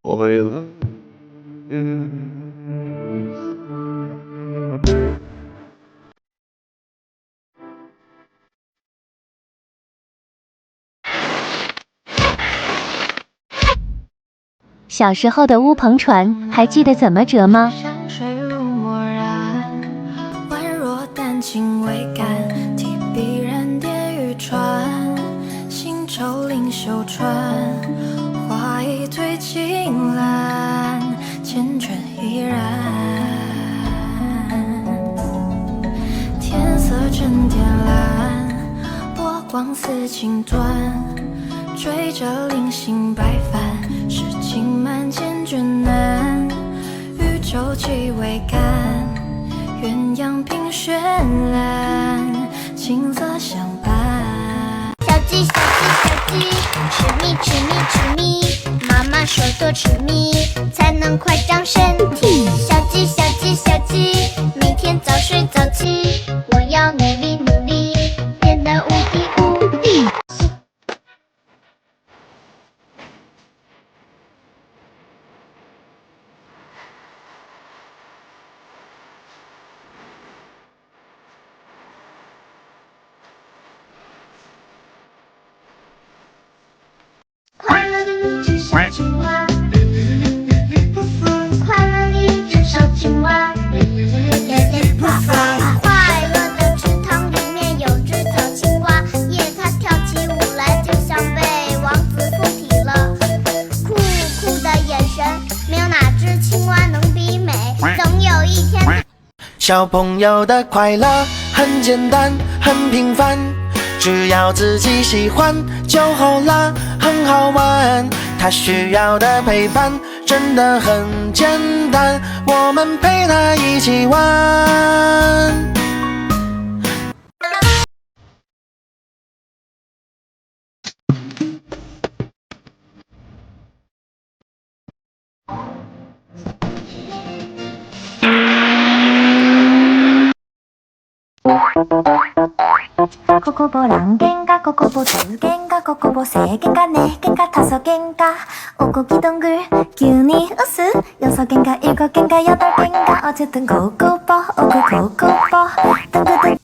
我了。小时候的乌篷船，还记得怎么折吗？水如墨染，宛若丹青微干，提笔燃点渔船，新愁领袖船，花一对青蓝，缱绻依然。天色沉靛蓝，波光似青缎，追着零星白帆，诗情满笺卷难，渔舟气未干，鸳鸯凭绚烂，青色相伴。小鸡，小鸡，小鸡，吃米，吃米，吃米，妈妈说多吃米才能快长身体。小鸡，小鸡，小鸡，每天早睡早起，我要努力努力，变得无敌无敌。快乐的只小青蛙，快乐的只小青蛙，快乐的池塘里面有只小青蛙，耶，它跳起舞来就像被王子附体了，酷酷的眼神，没有哪只青蛙能比美，总有一天。小朋友的快乐很简单，很平凡，只要自己喜欢就好啦，很好玩。他需要的陪伴真的很简单，我们陪他一起玩。ココボランゲンガココボ2ゲンガココボ3ゲンガ4ゲンガ5ゲンガ오고기 동글 균이 우스 6ゲンガ7ゲンガ8ゲンガ어쨌든 고고버 오고 고고버 둥그둥